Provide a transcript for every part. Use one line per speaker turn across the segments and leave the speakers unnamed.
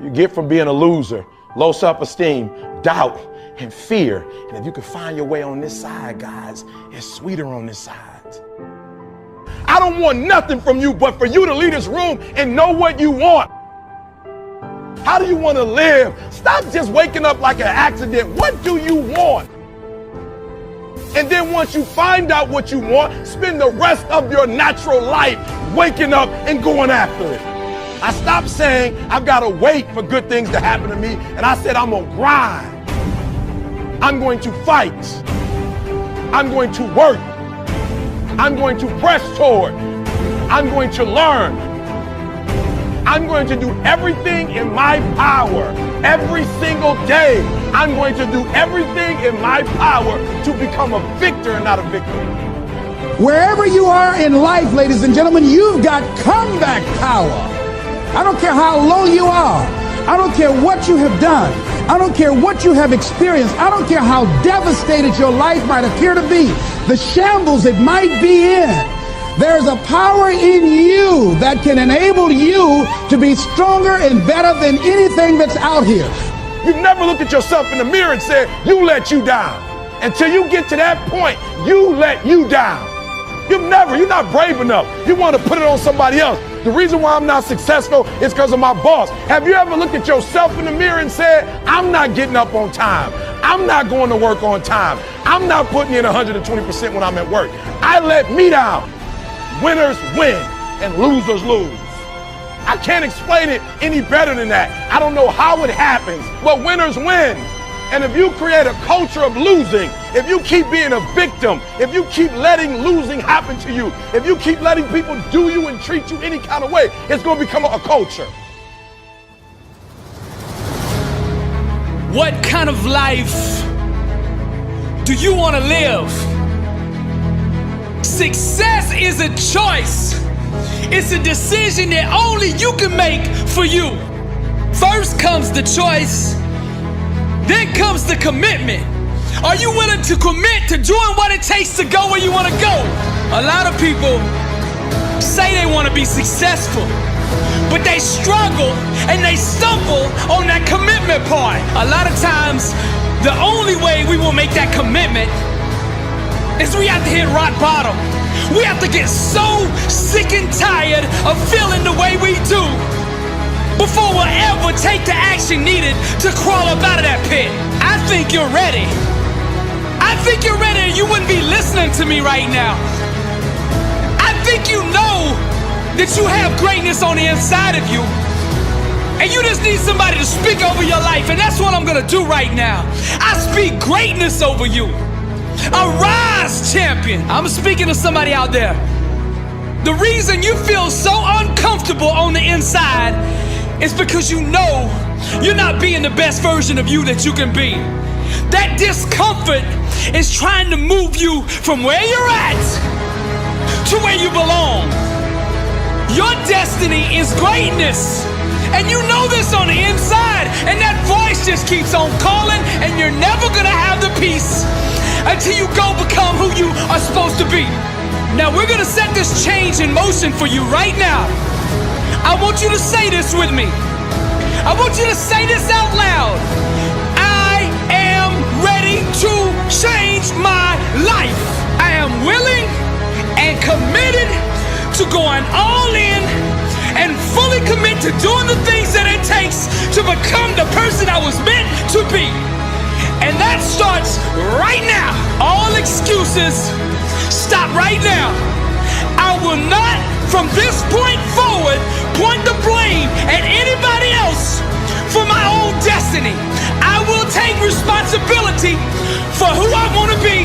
You get from being a loser, low self-esteem, doubt, and fear. And if you can find your way on this side, guys, it's sweeter on this side. I don't want nothing from you but for you to leave this room and know what you want. How do you want to live? Stop just waking up like an accident. What do you want? And then once you find out what you want, spend the rest of your natural life waking up and going after it. I stopped saying I've got to wait for good things to happen to me, and I said I'm going to grind. I'm going to fight. I'm going to work. I'm going to press toward. I'm going to learn. I'm going to do everything in my power every single day. I'm going to do everything in my power to become a victor and not a victim.
Wherever you are in life, ladies and gentlemen, you've got comeback power. I don't care how low you are. I don't care what you have done. I don't care what you have experienced. I don't care how devastated your life might appear to be, the shambles it might be in. There's a power in you that can enable you to be stronger and better than anything that's out here.
You've never looked at yourself in the mirror and said, you let you down. Until you get to that point, you let you down. You're not brave enough. You want to put it on somebody else. The reason why I'm not successful is because of my boss. Have you ever looked at yourself in the mirror and said, I'm not getting up on time. I'm not going to work on time. I'm not putting in 120% when I'm at work. I let me down. Winners win and losers lose. I can't explain it any better than that. I don't know how it happens, but winners win. And if you create a culture of losing, if you keep being a victim, if you keep letting losing happen to you, if you keep letting people do you and treat you any kind of way, it's going to become a culture.
What kind of life do you want to live? Success is a choice. It's a decision that only you can make for you. First comes the choice, then comes the commitment. Are you willing to commit to doing what it takes to go where you want to go? A lot of people say they want to be successful, but they struggle and they stumble on that commitment part. A lot of times, the only way we will make that commitment is we have to hit rock bottom. We have to get so sick and tired of feeling the way we do before we'll ever take the action needed to crawl up out of that pit. I think you're ready. I think you're ready, and you wouldn't be listening to me right now. I think you know that you have greatness on the inside of you, and you just need somebody to speak over your life, and that's what I'm gonna do right now. I speak greatness over you. Arise, champion. I'm speaking to somebody out there. The reason you feel so uncomfortable on the inside is because you know you're not being the best version of you that you can be. That discomfort is trying to move you from where you're at to where you belong. Your destiny is greatness, and you know this on the inside, and that voice just keeps on calling, and you're never gonna have the peace until you go become who you are supposed to be. Now we're gonna set this change in motion for you right now. I want you to say this with me. I want you to say this out loud. I am ready to change my life. I am willing and committed to going all in and fully commit to doing the things that it takes to become the person I was meant to be. And that starts right now. All excuses stop right now. I will not, from this point forward, point the blame at anybody else for my own destiny. I will take responsibility for who I want to be.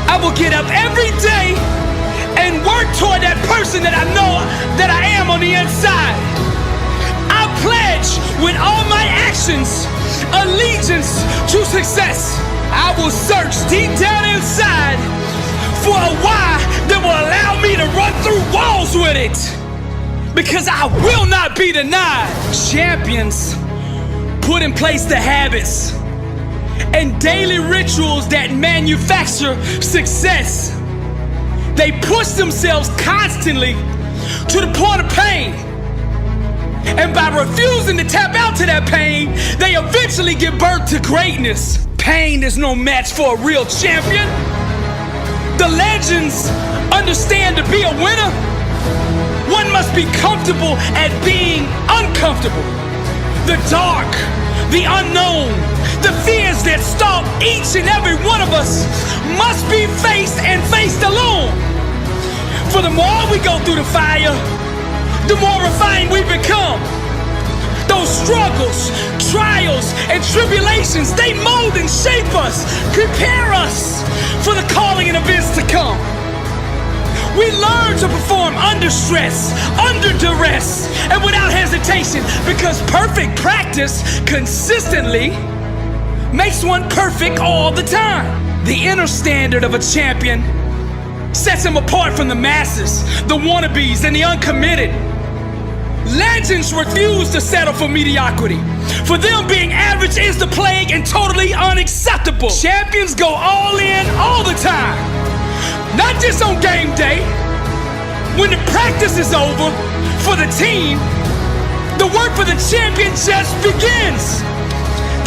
I will get up every day and work toward that person that I know that I am on the inside. I pledge with all my actions allegiance to success. I will search deep down inside for a why that will allow me to run through walls with it, because I will not be denied. Champions put in place the habits and daily rituals that manufacture success. They push themselves constantly to the point of pain. And by refusing to tap out to that pain, they eventually give birth to greatness. Pain is no match for a real champion. The legends understand to be a winner, one must be comfortable at being uncomfortable. The dark, the unknown, the fears that stalk each and every one of us must be faced and faced alone. For the more we go through the fire, the more refined we become. Those struggles, trials, and tribulations, they mold and shape us, prepare us for the calling and events to come. We learn to perform under stress, under duress, and without hesitation, because perfect practice consistently makes one perfect all the time. The inner standard of a champion sets him apart from the masses, the wannabes, and the uncommitted. Legends refuse to settle for mediocrity. For them, being average is the plague and totally unacceptable. Champions go all in all the time. Not just on game day. When the practice is over for the team, the work for the champion just begins.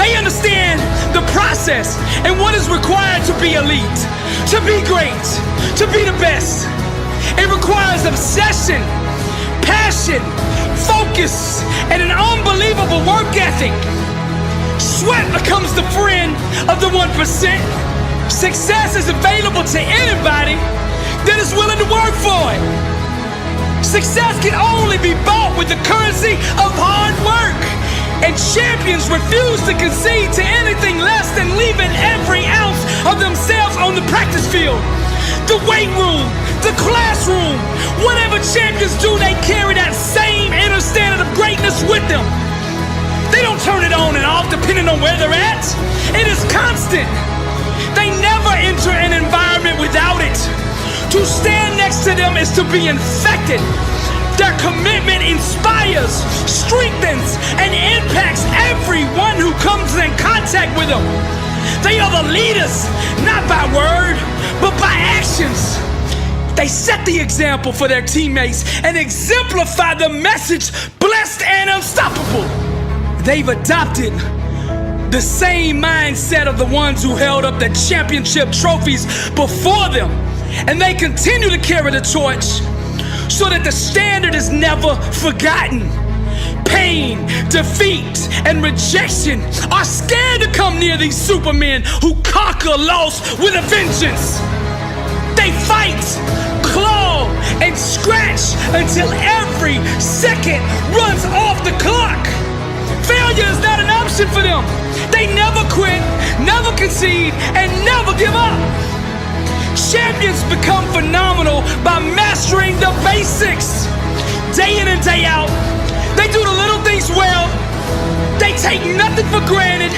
They understand the process and what is required to be elite, to be great, to be the best. It requires obsession, passion, focus, and an unbelievable work ethic. Sweat becomes the friend of the 1%. Success is available to anybody that is willing to work for it. Success can only be bought with the currency of hard work. And champions refuse to concede to anything less than leaving every ounce of themselves on the practice field. The weight room, the classroom, whatever champions do, they carry that same inner standard of greatness with them. They don't turn it on and off depending on where they're at. It is constant. They never enter an environment without it. To stand next to them is to be infected. Their commitment inspires, strengthens, and impacts everyone who comes in contact with them. They are the leaders, not by word, but by actions. They set the example for their teammates and exemplify the message, blessed and unstoppable. They've adopted the same mindset of the ones who held up the championship trophies before them. And they continue to carry the torch so that the standard is never forgotten. Pain, defeat, and rejection are scared to come near these supermen who conquer loss with a vengeance. They fight, claw, and scratch until every second runs off the clock. Failure is not an option for them. They never quit, never concede, and never give up. Champions become phenomenal by mastering the basics. Day in and day out, they do the little things well. They take nothing for granted.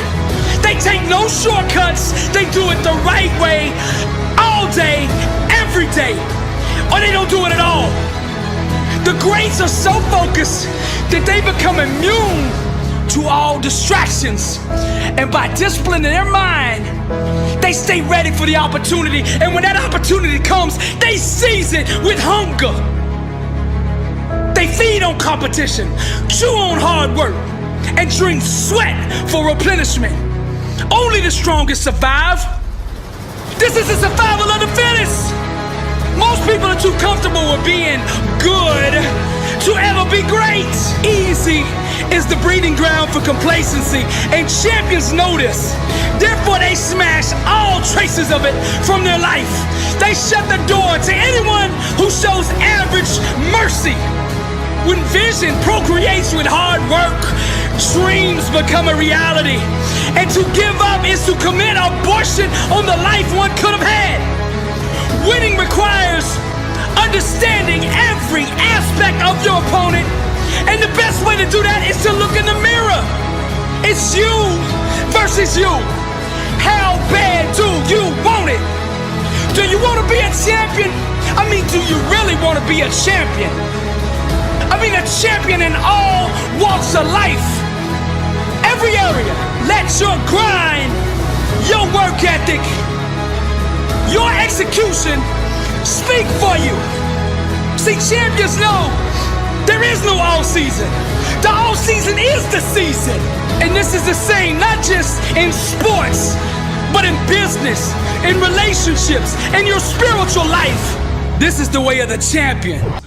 They take no shortcuts. They do it the right way, all day, every day, or they don't do it at all. The greats are so focused that they become immune to all distractions. And by disciplining their mind, they stay ready for the opportunity. And when that opportunity comes, they seize it with hunger. They feed on competition, chew on hard work, and drink sweat for replenishment. Only the strongest survive. This is the survival of the fittest. Most people are too comfortable with being good to ever be great. Easy is the breeding ground for complacency, and champions know this. Therefore, they smash all traces of it from their life. They shut the door to anyone who shows average mercy. When vision procreates with hard work, dreams become a reality. And to give up is to commit abortion on the life one could have had. Winning requires understanding every aspect of your opponent. And the best way to do that is to look in the mirror. It's you versus you. How bad do you want it? Do you want to be a champion? I mean, do you really want to be a champion? I mean, a champion in all walks of life. Every area. Let your grind, your work ethic, your execution speak for you. See, champions know there is no all season. The off season is the season. And this is the same, not just in sports, but in business, in relationships, in your spiritual life. This is the way of the champion.